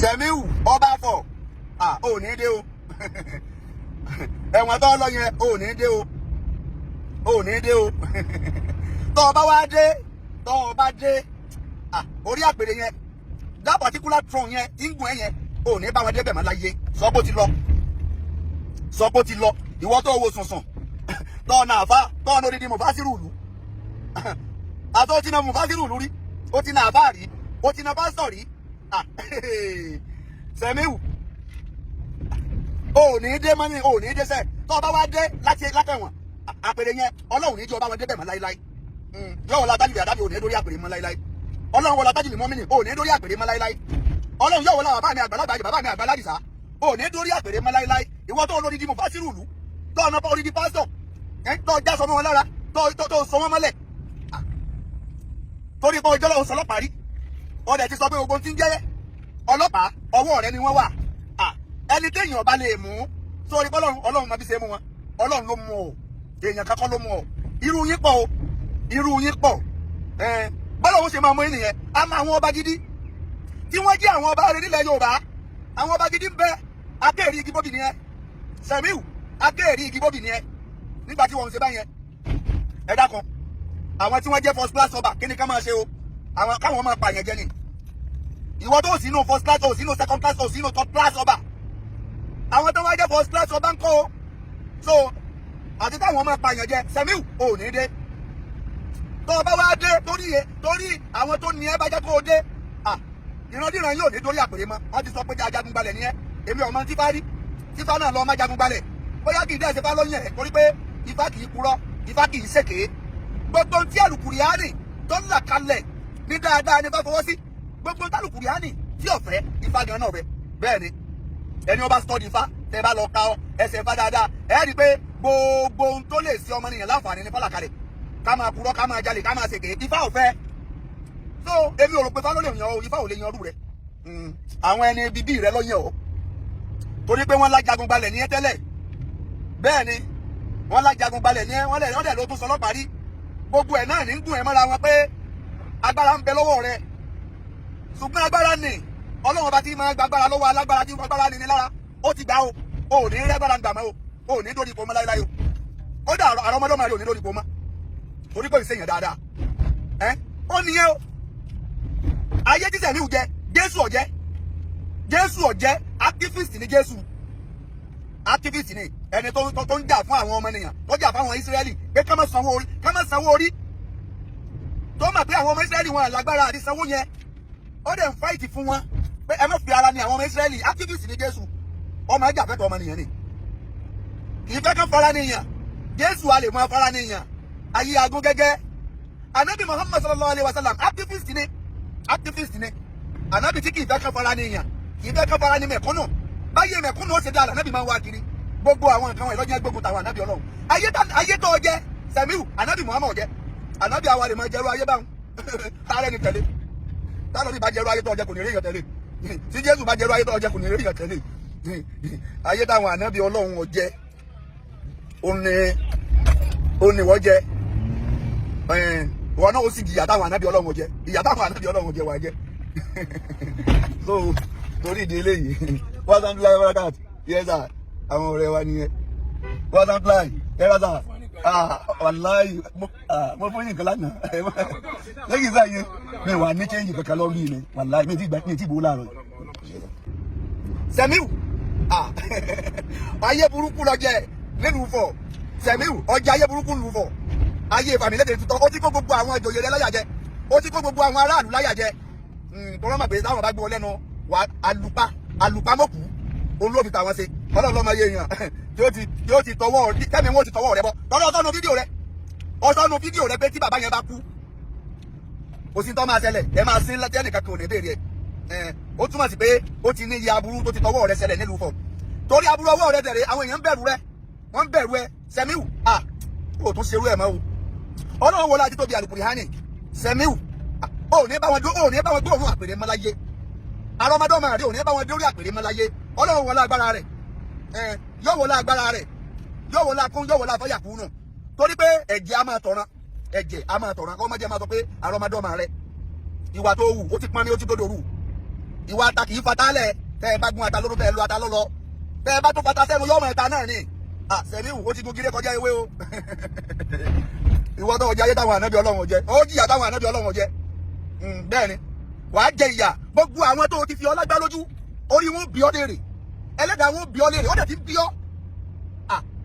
Sẹ̀míù ọba fọ̀ ò ní dé o ẹ̀wọ̀n tó lọ yẹn ò ní dé o ò ní dé o tó o bá wá dé tó o bá dé orí àpèrè yẹn that particular throne yẹn tí ń gùn ẹ yẹn ò ní bá wọn débẹ̀ mọ́ láyé sọ bó ti lọ sọ bó ti lọ ìwọ tó wo sùnsùn tọ́ọ̀nà àfá tọ́ọ̀nà odidi mufasiru ìlú àti ó ti na mufasiru ìlú rí ó ti na àfá rí ó ti na pásítọ̀ rí Sẹ̀míù ò ní dé mọ́ni ò ní dé sẹ́ tó o bá wá dé láti látẹ̀wọ̀n àpèrè yẹn ọlọ́run ní jọ bá wọn débẹ̀ mọ́ láíláí yóò wọlé atájúlẹ̀ àdábì ò ní dórí àpèrè mọ́ láíláí ọlọ́run wọlé atájúlẹ̀ mọ́mìnì ò ní dórí àpèrè mọ́ láíláí ọlọ́run yóò wọlé bàbá mi àgbàlagbà bàbá mi àgbàládìsá ò ní dórí àpèrè mọ́ láíláí ìwọ tó olórí di mufasiru ìlú tó ọ̀nà orí di pásítọ̀ tó já sọmọ wọn lára tó sọ wọn mọ́lẹ̀ torí pé ọjọ́ lọ́wọ́ sọ ọlọ́pàá rí ọdẹ ti sọ pé gbogbo tí ń jẹ́ ọlọ́pàá ọwọ́ rẹ ni wọ́n wà ẹni téèyàn bá lè mú sórí pọ́lọ́run ọlọ́run máa fi ṣe mú wọn ọlọ́run ló mú ọ èèyàn kankan ló mú ọ irú yín pọ̀ o irú yín pọ̀ bọ́lá òun ṣe máa mú ènìyàn á máa àwọn ọba gidi tí wọ́n jẹ́ àwọn ọba rẹ nílẹ̀ Yorùbá àwọn ọba gidi ń bẹ akéèrí igi bóbì nìyẹn Sẹ̀míù akéèrí igi bóbì nìyẹn nígbà tí wọ́n ń ṣe báyẹn ẹ dákun àwọn tí wọ́n jẹ́ first class ọba kí ni ká máa ṣe o àwọn káwọn máa pààyàn jẹ ni ìwọ tó sínú first class o sínú second class o sínú third class ọba àwọn tó wá jẹ́ first class ọba ń kọ́ o so àti táwọn máa pààyàn jẹ Sẹ̀míù ò ní dé tó o bá wá dé torí àwọn tó ní ẹ bá jẹ́ kó o dé ìrandíran yóò ní torí àpèrè mọ́ wọ́n ti sọ pé ajagun gbalẹ̀ ni ẹ èmi ọmọ tífá rí tífá náà lọ ọmọ ajagun gbalẹ̀ bóyá kì í dẹ́ ṣe lóyún ẹ̀ torí pé ifá kì í purọ́ ifá kì í ṣèké gbogbo tí àlùkùrìánì tó ń là kalẹ̀ ní dáadáa ní bá fọwọ́ sí gbogbo tí àlùkùrìánì tí ọ̀fẹ́ ifá gan náà fẹ́ bẹ́ẹ̀ ni ẹni ó bá sọ́ọ́dì ifá tẹ́ bá lọ ka ẹsẹ̀ ifá dáadáa ẹ rí i pé gbogbo ohun tó lè ṣe ọmọnìyàn láǹfààní ní fọlàkalẹ̀ ká máa purọ́ ká máa jalè ká máa ṣèké ifá ò fẹ́ so èmi ò rò pé ifá ló lè yan o ifá ò lè yan ọdún rẹ àwọn ẹni bíbí rẹ ló yan o torí pé wọ́n lájagun gbalẹ̀ ní ẹ tẹ́lẹ̀ bẹ́ẹ̀ ni wọ́n lájagun gbalẹ̀ ní ẹ wọ́n dẹ̀ ló tún sọ ọlọ́pàá rí gbogbo ẹ̀ náà ní ń gùn ẹ̀ mọ́ra wọn pé agbára ń bẹ lọ́wọ́ rẹ ṣùgbọ́n agbára ni ọlọ́run bá ti máa gba agbára lọ́wọ́ alágbára tí agbára ni lára ó ti gbà o ò ní rẹ́gbára ń gbà mọ́ o ò ní dórí ipò mọ́ láíláí o ó dà àrọ́mọdọ́mọ rẹ ò ní dórí ipò mọ́ torí pé ìṣèyàn dáadáa ó nìyẹn o ayé tí Sẹ̀míù jẹ Jésù ọ̀jẹ́ activist ni Jésù activist ni ẹni tó ń jà fún àwọn ọmọnìyàn tó jà fún àwọn Ísírẹ́lì pé ká má sanwó orí tó mọ̀ pé àwọn ọmọ Ísírẹ́lì wọn lágbára àti sanwó yẹn ó dẹ̀ ń fight fún wọn pé ẹ má fi ara ni àwọn ọmọ Ísírẹ́lì activist ni Jésù ọmọ ẹjà fẹ́tọ̀ ọmọnìyàn ni kì í fẹ́ kán fara nìyàn Jésù a lè mọ fara nìyàn ayé agún gẹ́gẹ́ Ànábì Muhammad sallallahu alayhi wa sallam activist ni Ànábì tí kì í fẹ́ kán fara nìyàn kì í fẹ́ kán fara ní mẹ̀kúnnù báyé mẹ̀kúnnù ó ṣe dára Ànábì máa ń wá kiri gbogbo àwọn nǹkan wọn ìlọ́jẹ́ gbógun tàwọn Ànábì Ọlọ́run ayé tó jẹ́ Sẹ̀míù Ànábì Muhammad jẹ́ Ànábì àwa lè máa jẹ́rú ayé báwọn tààrẹ ni tẹ̀lé tààrẹ ni bá jẹ́rú ayé tó jẹ́ kò ní rí ìyàn tẹ̀lé tí Jésù bá jẹ́rú ayé tó jẹ́ kò ní rí ìyàn tẹ̀lé ayé táwọn Ànábì Ọlọ́run ò jẹ́ ó ní wọ́n jẹ́ wọn náà ó sì jìyà táwọn Ànábì Ọlọ́run ò jẹ́ ìyà táwọn Ànábì Ọlọ́run ò jẹ́ wà jẹ́ so torí ìdí eléyìí wọ́n sàn fly wọ́n yes sir àwọn ọ̀rẹ́ wa nìyẹn wọ́n sàn fly yes sir wàláyé mo fún yín nǹkan lánàá lẹ́yìn sáyé mi wà ní change kankan lọ́rí ni wàláyé mi ti bò láàárọ̀ Sẹ̀míù ayé burúkú lọ jẹ nínú Ifọ̀ Sẹ̀míù ọjà ayé burúkú nínú Ifọ̀ ayé ìfàmìlẹ́dẹ̀ tuntun ó ti kó gbogbo àwọn ìjòyè rẹ láyà jẹ ó ti kó gbogbo àwọn aráàlú láyà jẹ tọ́lọ́ mà pé táwọn bá gbé wọn lẹ́nu wà àlùpàmọ́kù òun ló fi tàwọn ṣe ọlọ́run lọ́mọ ayé èèyàn tí ó ti tọwọ́ kẹ́mi wọn ó ti tọwọ́ rẹ bọ́ tọ́lọ́ ọ̀sọ́nu fídíò rẹ pé tí bàbá yẹn bá kú kò sí tọ́ máa ṣẹlẹ̀ ẹ máa sin lẹ́tẹ́ nìkan kò ní béèrè ẹ̀ ó túmọ̀ sí pé ó ti ní iye aburú tó ti tọwọ́ rẹ ṣẹlẹ̀ nílùú Ifọ̀ torí aburú ọwọ́ rẹ tẹ̀lé àwọn èèyàn bẹ̀rù rẹ wọ́n bẹ̀rù ẹ Sẹ̀míù kò tún ṣerú ẹ̀ mọ́ o ọlọ́run wọlé àti tóbi àlùkùránì Sẹ̀míù ò ní bá wọn gbóòórùn àpèrè mọ́láyé àrọ́mọdọ́mọ rẹ ò ní bá wọn dórí àpèrè mọ́láyé ọlọ́run wọlé agbára rẹ yóò wọlé agbára rẹ yóò wọlé akún yóò wọlé afọ́yàkú nù torí pé ẹ̀jẹ̀ a máa tọ̀ràn kọ́ ọmọdé máa sọ pé àrọ́mọdọ́mọ rẹ ìwà tó wù ó ti pọn ní ó ti gbọdọ̀ rù ìwà ata kì í fatálẹ̀ tẹ́ ẹ bá gún ata lóró tẹ́ ẹ lu ata lọ́lọ́ tẹ́ ẹ bá tó fata sẹ́nu yọ́mọ̀ ẹ̀ta náà ni Sẹ̀míù ó ti gun gídé kọjá ewé o ìwọ tó ọjà ayé táwọn ànábì Ọlọ́run jẹ ó jìyà táwọn ànábì Ọlọ́run jẹ bẹ́ẹ̀ ni wàá jẹ ìyà gbogbo àwọn tó ti fi ọlá gbá lójú orí wọn bí ọ léèrè ẹlẹ́dàá wọn bí ọ léèrè ó dẹ̀ ti bí ọ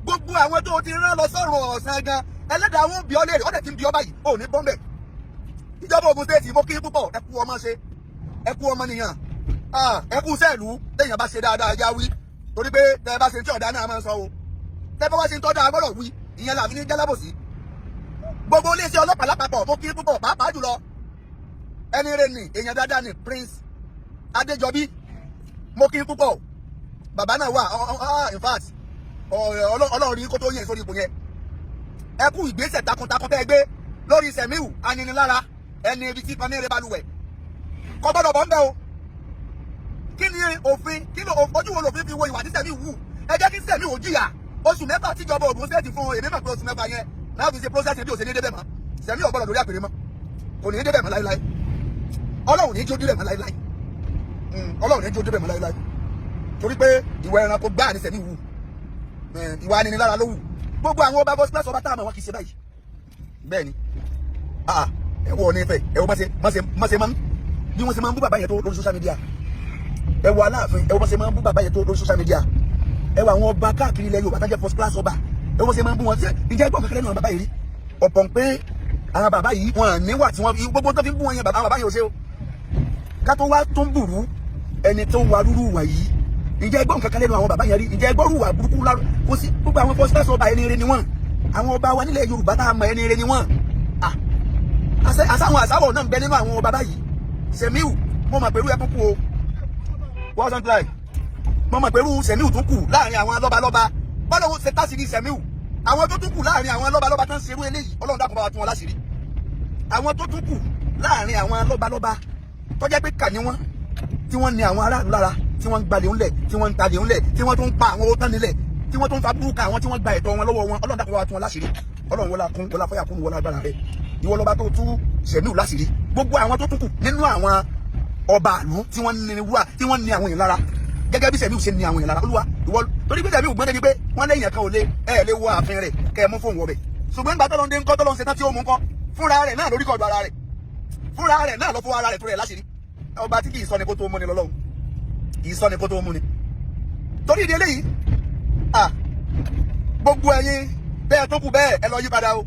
gbogbo àwọn tó ti rán lọ sọ́run ọ̀sán gan ẹlẹ́dàá wọn bí ọ léèrè ó dẹ̀ ti bí ọ báyìí ó ní bọ́m̀bẹ̀ ìjọba Ògùn stéètì mo kí púpọ̀ ẹ kú ọmọ ṣe ẹ kú ọmọ nìyàn ẹ kú sẹ́ẹ̀lú téèyàn bá ṣe dáadáa ẹja wí torí pé tẹ ẹ bá ṣe tí ọ̀dà náà máa ń sọ o tẹ bá wá ṣe ń tọ́jú agbọ́dọ̀ wí ìyẹn làbí ní jálábòsí gbogbo iléeṣẹ́ ọlọ́pàá lápapọ̀ mo kí púpọ̀ pàápàá jùlọ ẹni rẹ ni èèyàn dáadáa ni Prince Adéjọbí mo kí púpọ̀ bàbá náà wà in fact Ọlọ́run rí kó tó yẹn sórí ipò yẹn ẹ kú ìgbésẹ̀ takuntakun tẹ́ ẹ gbé lórí Sẹ̀míù aninilára ẹni ibi tí paní rẹ balùwẹ̀ kọ́ gbọ́dọ̀ bọ́ ń bẹ́ o kí ni òfin kí ló ojú wo lòfin fi wo ìwà tí Sẹ̀míù wù ẹ jẹ́ kí Sẹ̀míù ò jìyà oṣù mẹ́fà tíjọba Ògùn stéètì fún èmi mọ̀ pé oṣù mẹ́fà yẹn náà fi ṣe process bí òṣèlú débẹ̀ mọ́ Sẹ̀míù ò gbọ́dọ̀ lórí àpèrè mọ́ kò ní débẹ̀ mọ́ láíláí Ọlọ́run ní jó débẹ̀ mọ́ láíláí Ọlọ́run ní jó débẹ̀ mọ́ láíláí torí pé ìwà ẹranko gbáà ní Sẹ̀míù wù ìwà aninilára ló wù gbogbo àwọn ọba bọ́ sípẹ́sì ọba táàmù wọn kì í ṣe báyìí bẹ́ẹ̀ ni ẹ wọ ní ìfẹ́ ẹ wọ má ṣe máa ń bí wọ́n ṣe máa ń bú bàbá yẹn tó lórí social media ẹ wọ Aláàfin ẹ wọ má ṣe máa ń bú bàbá yẹn tó lórí social media ẹ wọ àwọn ọba káàkiri ilẹ̀ Yorùbá tó jẹ́ first class ọba ẹ wọ́n ṣe máa ń bú wọn sí ìjẹ́ ìgbọ̀n kékeré náà bàbá yìí rí ọ̀pọ̀ pé àwọn bàbá yìí wọn níwà tí wọ́n gbogbo tó fi ń bú wọn yẹn bàbá yìí ò ṣe o ká tó wá tó ń bùrú ẹni tó ń wa rúrú wà yìí ìjẹ́ ìgbọ̀n kankan lẹ́nu àwọn bàbá yẹn rí ìjẹ́ ìgbọ̀n rúwà burúkú lárú kó sí gbogbo àwọn first class ọba ẹni ire ni wọ́n àwọn ọba wa nílẹ̀ Yorùbá tá a mọ ẹni ire ni wọ́n àsáwọn àsáwọ̀ náà ń bẹ nínú àwọn bàbá yìí Sẹ̀míù mo mọ̀ pẹ̀lú ẹkún kú o wọ́n sọ́n tíláì mo mọ̀ pẹ̀lú Sẹ̀míù tó kù láàrin àwọn lọ́balọ́ba bọ́lọ́wọ́ ṣe tásìrí Sẹ̀míù àwọn tó tún kù láàrin àwọn lọ́balọ́ba tán ṣerú eléyìí Ọlọ́run dákun bá wa tún wọn láṣìírí àwọn tó tún kù láàrin àwọn lọ́balọ́ba tó jẹ́ pé kà ní wọ́n tí wọ́n ní àwọn aráàlú lára tí wọ́n ń gbalẹ̀ ńlẹ̀ tí wọ́n ń talẹ̀ ńlẹ̀ tí wọ́n tún ń pa àwọn owó tán nílẹ̀ tí wọ́n tún ń fa burúkú àwọn tí wọ́n gba ẹ̀tọ́ wọn lọ́wọ́ wọn Ọlọ́run dákun bá wa tún wọn láṣìírí Ọlọ́run wọlá kún wọlá fọyà kún wọlá agbára rẹ ìwọ lọba tó tú Sẹ̀míù láṣìírí gbogbo àwọn tó tún kù nínú àwọn ọba àlú tí wọ́n ní wúrà tí wọ́n ní àwọn èèyàn lára gẹ́gẹ́ bí Sẹ̀míù ṣe ní àwọn èèyàn lára Olúwa ìwọ torí pé Sẹ̀míù gbọ́dọ̀ ni pé wọ́n lẹ́yìn kan ò lé lè wọ ààfin rẹ̀ kẹ́ ẹ mú fóun wọbẹ̀ ṣùgbọ́n nígbà tọ́lọ́ ń dé ńkọ́ tọ́lọ́ ń ṣe tán tí ó mú ńkọ́ fúnra rẹ̀ náà lórí kọ̀ọ̀dọ̀ ara rẹ̀ fúnra rẹ̀ náà lọ fún ara rẹ̀ tó rẹ̀ láṣìírí ọba tí kì í sọ ni kó tó mú ni lọ́lọ́run kì í sọ ni kó tó mú ni torí ìdí eléyìí gbogbo ẹ̀yin bẹ́ẹ̀ tó kù bẹ́ẹ̀ ẹ lọ yí padà o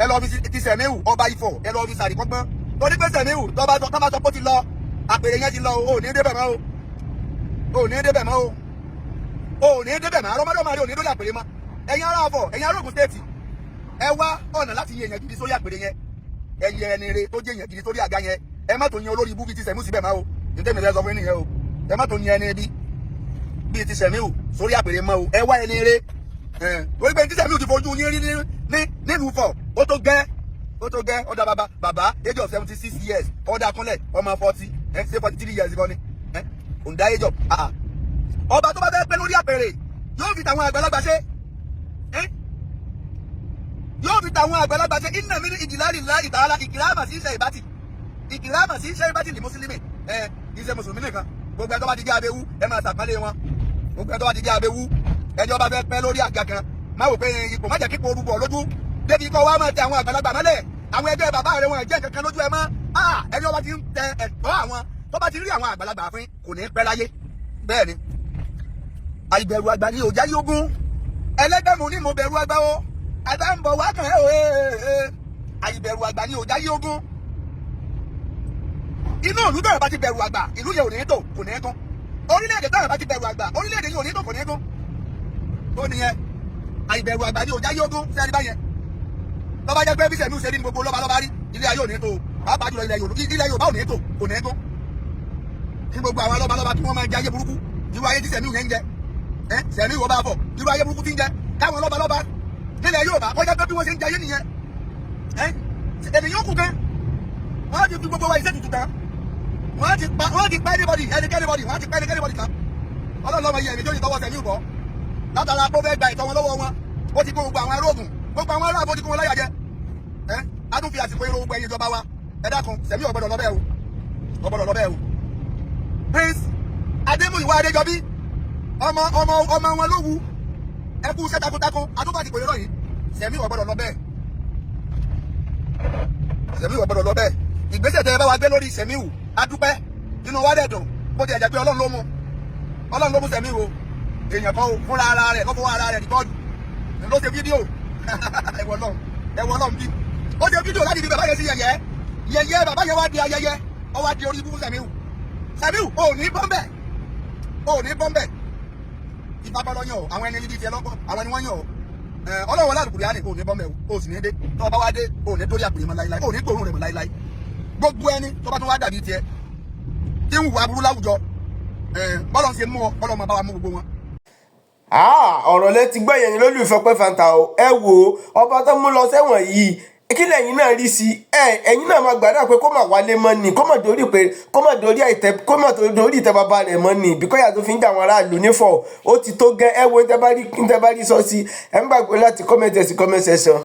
ẹ lọ fi ti Sẹ̀míù ọba Ifọ̀ ẹ lọ fi sàrí kọ́gbọ́n torí pé Sẹ̀míù tọ́ba sọ pé ó ti lọ àpèrè yẹn ti lọ o ò ní débẹ̀ mọ́ o ò ní débẹ̀ mọ́ o ò ní débẹ̀ mọ́ arọ́mọdé máa rí òní lórí àpèrè mọ́ ẹ̀yin ará Ọ̀fọ̀ ẹ̀yin ará Ògùn stéètì ẹ wá ọ̀nà láti yẹ èèyàn gidi sórí àpèrè yẹn ẹ yẹ ẹni re tó jẹ́ èèyàn gidi sórí àga yẹn ẹ má tó yan olórí ibú bíi ti Sẹ̀míù síbẹ̀ mọ́ o ní tẹ́mi rẹ sọ fún yín o ẹ má tó yan ẹni bíi ti Sẹ̀míù sórí àpèrè mọ́ o ẹ wá ẹni re torí pé ti Sẹ̀míù ti fojú yín rí nílùú Ifọ̀ ó tó gẹ́ ọ̀dà bàbá age of 76 years ọ̀dà kúnlẹ̀ ọmọ 40 ṣe 43 years kan ni ọ̀dà age of ọba tó bá fẹ́ pẹ́ lórí àpèrè yóò fi tàwọn àgbàlagbà ṣe iná mi ní ìdílárì ńlá ìtàlá ìkìlámà sí iṣẹ́ ìbátì ní mùsùlùmí iṣẹ́ mùsùlùmí nìkan gbogbo ẹjọ́ bá ti jẹ́ abẹ́wú ẹ máa ṣàpálẹ̀ wọn gbogbo ẹjọ́ bá ti jẹ́ abẹ́wú ẹjọ́ bá fẹ́ pẹ́ lórí àga kan má wò pé ipò má jẹ́ kíkó orúkọ lójú débi kọ́ wa máa tẹ àwọn àgbàlagbà mọ́lẹ̀ àwọn ẹgbẹ́ bàbá rẹ̀ wọn ẹ̀jẹ̀ kankan lójú ẹ mọ́ ẹni ọba ti ń tẹ ẹ̀tọ́ àwọn tó bá ti rí àwọn àgbàlagbà fín kò ní pẹ́ láyé bẹ́ẹ̀ ni àìbẹ̀rù àgbà ni òjá yógún ẹlẹ́gbẹ̀mú ni mo bẹ̀rù àgbà o àgbà ń bọ̀ wá kàn ẹ́ o àìbẹ̀rù àgbà ni òjá yógún inú ìlú tẹ̀rẹ̀ bá ti bẹ̀rù àgbà ìlú yẹn ò ní tò kò ní gún orílẹ̀-èdè tẹ̀rẹ̀ bá ti bẹ̀rù àgbà orílẹ̀-èdè yẹn ò ní tò kò ní gún ó nìyẹn àìbẹ̀rù àgbà ni òjá yógún sẹ́ni báyẹn lọ́ba jẹ́ pé bí Sẹ̀míù ṣe rí ní gbogbo lọ́ba rí ilé ayé ò ní tò pàápàá jùlọ ilẹ̀ Yorùbá ò ní tò kò ní gún kí gbogbo àwọn lọ́ba tí wọ́n máa jẹ ayé burúkú irú ayé tí Sẹ̀míù yẹn ń jẹ Sẹ̀míù ọba Ifọ̀ irú ayé burúkú tí ń jẹ káwọn lọ́ba nílẹ̀ Yorùbá kọjá pé bí wọ́n ṣe ń jẹ ayé nìyẹn ènìyàn kù gan wọ́n ti fi gbogbo wa iṣẹ́ tuntun tán wọ́n ti pa anybody ẹnikẹ́ni wọ́n ti pa ẹnikẹ́ni kan ọlọ́lọ́mọ yẹ èmi tó yìí tọwọ́ Sẹ̀míù bọ́ látara pé ó fẹ́ gba ìtọ́ wọn lọ́wọ́ wọn ó ti kó gbogbo àwọn arógùn gbogbo àwọn aráàbò ti kó wọn láyà jẹ a tún fi àsìkò irun gbogbo ẹ̀yin ìjọba wa ẹ dákun Sẹ̀míù ọ̀gbọ́dọ̀ lọ bẹ́ẹ̀ o Prince Adémúyìwá Adéjọbí ọmọ wọn ló wu ẹkú iṣẹ́ takuntakun àtúbàdì kò yọrọ yìí Sẹ̀mí ò gbọ́dọ̀ lọ bẹ́ẹ̀ Sẹ̀mí ò gbọ́dọ̀ lọ bẹ́ẹ̀ ìgbésẹ̀ tẹ ẹ bá wa gbé lórí Sẹ̀mí wù adúpẹ́ inú wa dẹ̀ dùn bó ti ẹ̀jẹ̀ pé Ọlọ́run ló mú Sẹ̀mí wò èèyàn kan fúnra ara rẹ̀ kọ́ fún ara rẹ̀ rìkọ́ọ̀dù ló ṣe fídíò ẹ̀wọ̀n náà bí ó ṣe fídíò láti fi bàbá yẹn sí yẹ̀yẹ́ bàbá yẹn wá di ayẹyẹ ó wá di orí ibú Sẹ̀mí ò ní bọ́m̀bẹ̀ ìfapálọ́yàn o àwọn ẹni ibi tiẹ̀ lọ́pọ̀ àwọn ẹni wọ́n yàn o Ọlọ́run ládùúgbò yá ni ò ní bọ́m̀bẹ̀ o sì ní dé tó bá wá dé ò ní dórí àpèrè mọ́ láíláí ò ní gbòòrùn rẹ̀ mọ́ láíláí gbogbo ẹni tó bá tún wá dàbí tiẹ̀ tí ń hùwà burú láwùjọ bọ́lọ̀ ń ṣe mú ọ Ọlọ́run máa bá wa mú gbogbo wọn. ọ̀rọ̀ lẹ ti gbọ́ yẹn lólùfẹ́ pẹ́ fanta o ẹ wo ọba tó mú lọ sẹ́wọ̀n yìí kí lẹ́yìn náà rí sí ẹ̀yin náà máa gbàdúrà pé kó má wálé mọ́ ni kó má dórí ìtẹ́ bàbá rẹ̀ mọ́ ni bíkọ́yà tó fi ń dà wọn aráàlú nífọ̀ ó ti tó gẹ́ ẹ wo ní tẹ́ bá rí sọ sí ẹ ń gbàgbé láti comment section.